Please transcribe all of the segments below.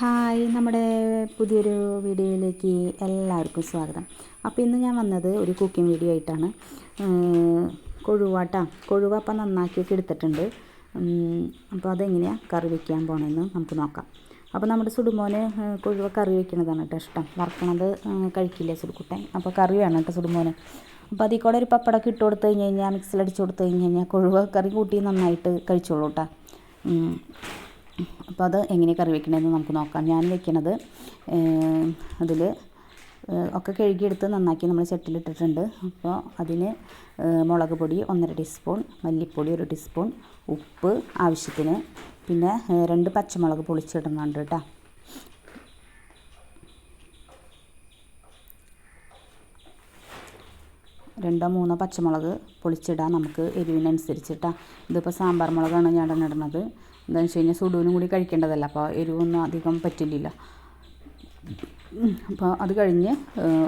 Hi, നമ്മുടെ പുതിയൊരു വീഡിയോയിലേക്ക് എല്ലാവർക്കും സ്വാഗതം. അപ്പോൾ ഇന്ന് ഞാൻ വന്നത് ഒരു കുക്കിംഗ് വീഡിയോ ആയിട്ടാണ്. കൊഴുവ അപ്പം നന്നാക്കിയൊക്കെ എടുത്തിട്ടുണ്ട്. അപ്പോൾ അതെങ്ങനെയാണ് കറി വയ്ക്കാൻ പോകണമെന്ന് നമുക്ക് നോക്കാം. അപ്പോൾ നമ്മുടെ സുടുമോന് കൊഴുവ കറി വയ്ക്കുന്നതാണ് കേട്ടോ ഇഷ്ടം. വറക്കണത് കഴിക്കില്ല സുടുക്കുട്ടൻ. അപ്പോൾ കറി വേണം കേട്ടോ സുടുമോന്. അപ്പോൾ അതിൽ കൂടെ ഒരു പപ്പടമൊക്കെ ഇട്ട് കൊടുത്തു കഴിഞ്ഞ് കഴിഞ്ഞാൽ, മിക്സിലടിച്ച് കൊടുത്തു കഴിഞ്ഞ് കഴിഞ്ഞാൽ കൊഴുവ കറി കൂട്ടി നന്നായിട്ട് കഴിച്ചോളൂ കേട്ടോ. അപ്പോൾ അത് എങ്ങനെ കറി വെക്കണമെന്ന് നമുക്ക് നോക്കാം. ഞാൻ വെക്കണത് അതിൽ ഒക്കെ കഴുകിയെടുത്ത് നന്നാക്കി നമ്മൾ ചട്ടിയിലിട്ടിട്ടുണ്ട്. അപ്പോൾ അതിന് മുളക് പൊടി 1.5 ടീസ്പൂൺ, മല്ലിപ്പൊടി 1 ടീസ്പൂൺ, ഉപ്പ് ആവശ്യത്തിന്, പിന്നെ 2 പച്ചമുളക് പൊളിച്ചിടുന്നുണ്ട് കേട്ടോ. രണ്ടോ മൂന്നോ പച്ചമുളക് പൊളിച്ചിടാം നമുക്ക് എരിവിനനുസരിച്ചിട്ടാണ്. ഇതിപ്പോൾ സാമ്പാർ മുളകാണ് ഞാൻ ഇടുന്നത്. എന്താണെന്ന് വെച്ച് കഴിഞ്ഞാൽ സുഡുവിനും കൂടി കഴിക്കേണ്ടതല്ല, അപ്പോൾ എരിവൊന്നും അധികം പറ്റില്ല. അപ്പോൾ അത് കഴിഞ്ഞ്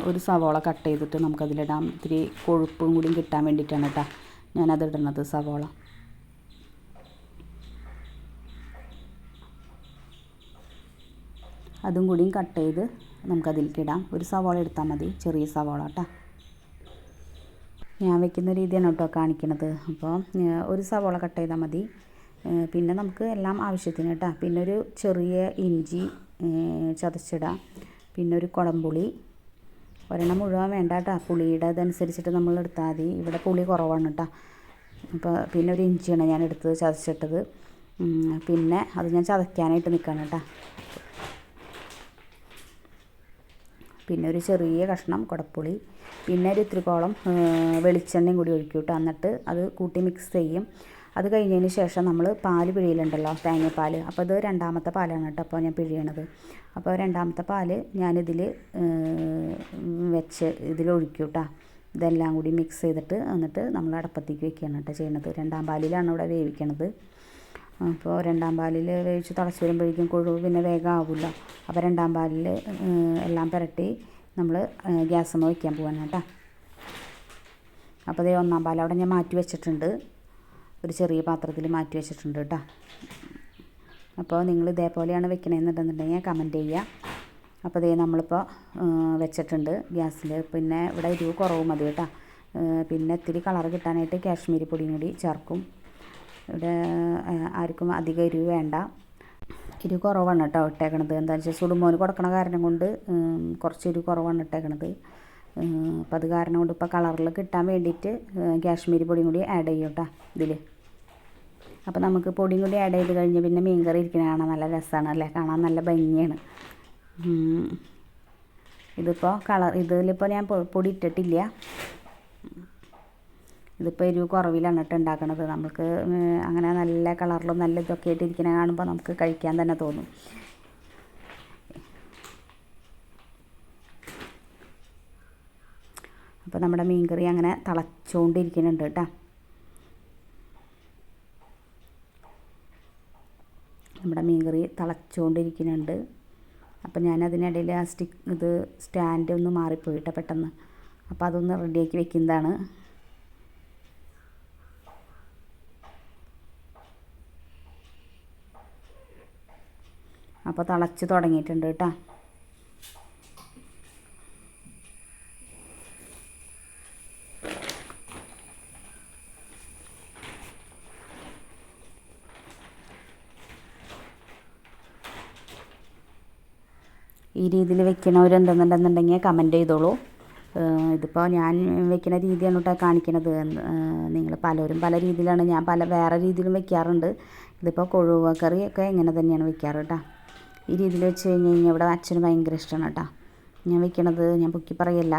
ഒരു സവോള കട്ട് ചെയ്തിട്ട് നമുക്കതിലിടാം. ഇത്തിരി കൊഴുപ്പും കൂടി കിട്ടാൻ വേണ്ടിയിട്ടാണ് കേട്ടോ ഞാനത് ഇടുന്നത്. സവോള അതും കൂടിയും കട്ട് ചെയ്ത് നമുക്കതിലേക്ക് ഇടാം. ഒരു സവോള എടുത്താൽ മതി, ചെറിയ സവോള കേട്ടോ. ഞാൻ വെക്കുന്ന രീതിയാണ് കേട്ടോ കാണിക്കുന്നത്. അപ്പോൾ ഒരു സവോള കട്ട് ചെയ്താൽ മതി. പിന്നെ നമുക്ക് എല്ലാം ആവശ്യത്തിന് കേട്ടോ. പിന്നെ ഒരു ചെറിയ ഇഞ്ചി ചതച്ചിടാം. പിന്നെ ഒരു കുടംപുളി, ഒരെണ്ണം മുഴുവൻ വേണ്ട കേട്ടോ, പുളിയുടെ അതനുസരിച്ചിട്ട് നമ്മൾ എടുത്താൽ മതി. ഇവിടെ പുളി കുറവാണ് കേട്ടോ. അപ്പോൾ പിന്നെ ഒരു ഇഞ്ചിയാണ് ഞാൻ എടുത്തത് ചതച്ചിട്ടത്. പിന്നെ അത് ഞാൻ ചതയ്ക്കാനായിട്ട് നിൽക്കണം കേട്ടോ. പിന്നെ ഒരു ചെറിയ കഷ്ണം കുടംപുളി, പിന്നെ ഒരു ഇത്തിരിക്കോളം വെളിച്ചെണ്ണയും കൂടി ഒഴിക്കും കേട്ടോ. എന്നിട്ട് അത് കൂട്ടി മിക്സ് ചെയ്യും. അത് കഴിഞ്ഞതിന് ശേഷം നമ്മൾ പാല് പിഴിയലുണ്ടല്ലോ, തേങ്ങാപ്പാൽ. അപ്പോൾ ഇത് രണ്ടാമത്തെ പാലാണ് കേട്ടോ അപ്പോൾ ഞാൻ പിഴിയണത്. അപ്പോൾ രണ്ടാമത്തെ പാല് ഞാനിതിൽ ഇതിലൊഴിക്കും കേട്ടോ. ഇതെല്ലാം കൂടി മിക്സ് ചെയ്തിട്ട് എന്നിട്ട് നമ്മൾ അടപ്പത്തേക്ക് വെക്കുകയാണ് കേട്ടോ ചെയ്യണത്. രണ്ടാം പാലിലാണ് ഇവിടെ വേവിക്കണത്. അപ്പോൾ രണ്ടാം പാലിൽ വേവിച്ച് തിളച്ച് വരുമ്പോഴേക്കും കൊഴുവ് പിന്നെ വേഗം ആവില്ല. അപ്പോൾ രണ്ടാം പാലിൽ എല്ലാം പുരട്ടി നമ്മൾ ഗ്യാസമ്മ വയ്ക്കാൻ പോവാണ് കേട്ടോ. അപ്പോൾ അതേ ഒന്നാം പാൽ അവിടെ ഞാൻ മാറ്റി വെച്ചിട്ടുണ്ട്, ഒരു ചെറിയ പാത്രത്തിൽ മാറ്റി വെച്ചിട്ടുണ്ട് കേട്ടോ. അപ്പോൾ നിങ്ങൾ ഇതേപോലെയാണ് വെക്കണമെന്നുണ്ടെന്നുണ്ടെങ്കിൽ കമൻറ്റ് ചെയ്യുക. അപ്പോൾ അതേ നമ്മളിപ്പോൾ വെച്ചിട്ടുണ്ട് ഗ്യാസിൽ. പിന്നെ ഇവിടെ എരിവ് കുറവ് മതി കേട്ടോ. പിന്നെ ഇത്തിരി കളർ കിട്ടാനായിട്ട് കാശ്മീരി പൊടിയും കൂടി ചേർക്കും. ഇവിടെ ആർക്കും അധികം എരിവ് വേണ്ട. എരിവ് കുറവാണ് കേട്ടോ ഇട്ടേക്കണത്. എന്താണെന്ന് വെച്ചാൽ സുടുമോന് കൊടുക്കണ കാരണം കൊണ്ട് കുറച്ച് എരിവ് കുറവാണ് ഇട്ടേക്കണത്. അപ്പോൾ അത് കാരണം കൊണ്ട് ഇപ്പോൾ കളറിൽ കിട്ടാൻ വേണ്ടിയിട്ട് കാശ്മീരി പൊടിയും കൂടി ആഡ് ചെയ്യും കേട്ടോ ഇതിൽ. അപ്പോൾ നമുക്ക് പൊടിയും കൂടി ആഡ് ചെയ്ത് കഴിഞ്ഞ് പിന്നെ മീൻ കറി ഇരിക്കുന്ന കാണാൻ നല്ല രസമാണ് അല്ലേ, കാണാൻ നല്ല ഭംഗിയാണ്. ഇതിപ്പോൾ ഇതിലിപ്പോൾ ഞാൻ പൊടി ഇട്ടിട്ടില്ല. ഇതിപ്പോൾ എരിവ് കുറവിലാണ് ഇട്ട് ഉണ്ടാക്കണത്. നമുക്ക് അങ്ങനെ നല്ല കളറിലും നല്ല ഇതൊക്കെ ആയിട്ട് ഇരിക്കുന്ന കാണുമ്പോൾ നമുക്ക് കഴിക്കാൻ തന്നെ തോന്നും. അപ്പോൾ നമ്മുടെ മീൻ കറി അങ്ങനെ തിളച്ചുകൊണ്ടിരിക്കുന്നുണ്ട് കേട്ടോ. നമ്മുടെ മീൻ കറി തിളച്ചുകൊണ്ടിരിക്കുന്നുണ്ട്. അപ്പോൾ ഞാൻ അതിനിടയിൽ ആ സ്റ്റാൻഡ് ഒന്ന് മാറിപ്പോയിട്ടോ പെട്ടെന്ന്. അപ്പോൾ അതൊന്ന് റെഡിയാക്കി വെക്കുന്നതാണ്. അപ്പോൾ തിളച്ച് തുടങ്ങിയിട്ടുണ്ട് കേട്ടോ. ഈ രീതിയിൽ വെക്കണവരെന്തെന്നുണ്ടെന്നുണ്ടെങ്കിൽ കമൻറ്റ് ചെയ്തോളൂ. ഇതിപ്പോൾ ഞാൻ വെക്കുന്ന രീതിയാണ് കേട്ടോ കാണിക്കണത്. നിങ്ങൾ പലരും പല രീതിയിലാണ്, ഞാൻ വേറെ രീതിയിലും വെക്കാറുണ്ട്. ഇതിപ്പോൾ കൊഴുവ കറിയൊക്കെ ഇങ്ങനെ തന്നെയാണ് വെക്കാറ് കേട്ടോ. ഈ രീതിയിൽ വെച്ച് കഴിഞ്ഞ് കഴിഞ്ഞാൽ ഇവിടെ അച്ഛന് ഭയങ്കര ഇഷ്ടമാണ് കേട്ടോ ഞാൻ വെക്കണത്. ഞാൻ പൊക്കി പറയല്ല,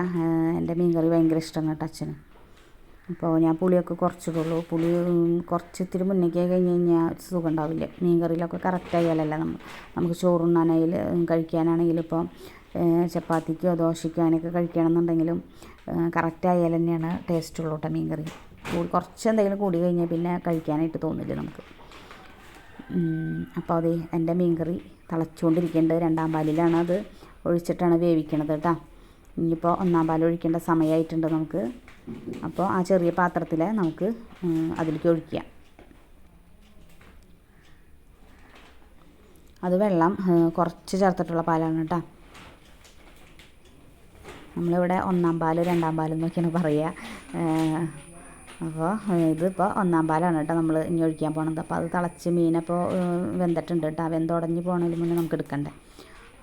എൻ്റെ മീൻ കറി ഭയങ്കര ഇഷ്ടമാണ് കേട്ടോ അച്ഛന്. അപ്പോൾ ഞാൻ പുളിയൊക്കെ കുറച്ചിടുള്ളൂ. പുളി ഇത്തിരി മുന്നേക്ക് കഴിഞ്ഞ് കഴിഞ്ഞാൽ സുഖം ഉണ്ടാവില്ല. മീൻ കറിയിലൊക്കെ കറക്റ്റായാലല്ല നമുക്ക് ചോറുണ്ണാനായാലും കഴിക്കാനാണെങ്കിലും ഇപ്പോൾ ചപ്പാത്തിക്കോ ദോശയ്ക്കോ അതിനൊക്കെ കഴിക്കുകയാണെന്നുണ്ടെങ്കിലും കറക്റ്റായാൽ തന്നെയാണ് ടേസ്റ്റുള്ളൂ കേട്ടോ മീൻ കറി. കുറച്ച് എന്തെങ്കിലും കൂടി കഴിഞ്ഞാൽ പിന്നെ കഴിക്കാനായിട്ട് തോന്നില്ല നമുക്ക്. അപ്പോൾ അത് എൻ്റെ മീൻ കറി തിളച്ചുകൊണ്ടിരിക്കേണ്ടത്. രണ്ടാം പാലിലാണ് അത് ഒഴിച്ചിട്ടാണ് വേവിക്കണത് കേട്ടോ. ഇനിയിപ്പോൾ ഒന്നാം പാൽ ഒഴിക്കേണ്ട സമയമായിട്ടുണ്ട് നമുക്ക്. അപ്പോൾ ആ ചെറിയ പാത്രത്തിൽ നമുക്ക് അതിലേക്ക് ഒഴിക്കാം. അത് വെള്ളം കുറച്ച് ചേർത്തിട്ടുള്ള പാലാണ് കേട്ടോ. നമ്മളിവിടെ ഒന്നാം പാല് രണ്ടാം പാലെന്നൊക്കെയാണ് പറയുക. അപ്പോൾ ഇതിപ്പോൾ ഒന്നാം പാലാണ് കേട്ടോ നമ്മൾ ഇനി ഒഴിക്കാൻ പോണത്. അപ്പോൾ അത് തിളച്ച് മീനപ്പോൾ വെന്തിട്ടുണ്ട് കേട്ടോ. വെന്തുടഞ്ഞ് പോകണതിന് മുന്നേ നമുക്ക് എടുക്കണ്ടേ.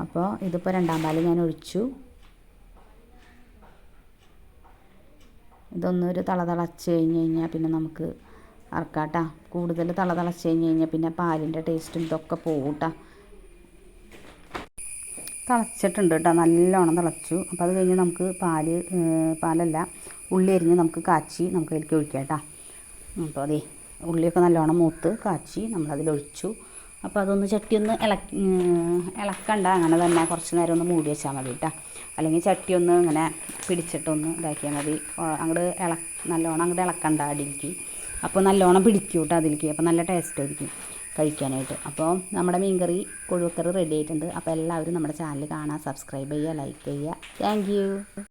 അപ്പോൾ ഇതിപ്പോൾ രണ്ടാം പാല് ഞാൻ ഒഴിച്ചു. ഇതൊന്നൊരു തിളച്ച് കഴിഞ്ഞാൽ പിന്നെ നമുക്ക് ഇറക്കാം കേട്ടോ. കൂടുതൽ തിളച്ച് കഴിഞ്ഞാൽ പിന്നെ പാലിൻ്റെ ടേസ്റ്റും ഇതൊക്കെ പോകും കേട്ടോ. തിളച്ചിട്ടുണ്ട് കേട്ടോ, നല്ലോണം തിളച്ചു. അപ്പോൾ അത് കഴിഞ്ഞ് നമുക്ക് പാലല്ല ഉള്ളി അരിഞ്ഞ് നമുക്ക് കാച്ചി നമുക്ക് അതിലേക്ക് ഒഴിക്കാം കേട്ടോ. അപ്പോൾ അതേ ഉള്ളിയൊക്കെ നല്ലോണം മൂത്ത് കാച്ചി നമ്മളതിലൊഴിച്ചു. അപ്പോൾ അതൊന്ന് ചട്ടി ഒന്ന് ഇളക്കണ്ട, അങ്ങനെ തന്നെ കുറച്ച് നേരം ഒന്ന് മൂടി വെച്ചാൽ മതി കേട്ടോ. അല്ലെങ്കിൽ ചട്ടി ഒന്ന് ഇങ്ങനെ പിടിച്ചിട്ടൊന്ന് ഇതാക്കിയാൽ മതി. അങ്ങോട്ട് നല്ലോണം അങ്ങോട്ട് ഇളക്കണ്ട അടിയിലേക്ക്. അപ്പോൾ നല്ലോണം പിടിക്കും കേട്ടോ അതിലേക്ക്. അപ്പോൾ നല്ല ടേസ്റ്റ് ആയിരിക്കും കഴിക്കാനായിട്ട്. അപ്പോൾ നമ്മുടെ മീൻകറി കൊഴുവക്കറി റെഡി ആയിട്ടുണ്ട്. അപ്പോൾ എല്ലാവരും നമ്മുടെ ചാനൽ കാണാൻ സബ്സ്ക്രൈബ് ചെയ്യുക, ലൈക്ക് ചെയ്യുക. Thank you.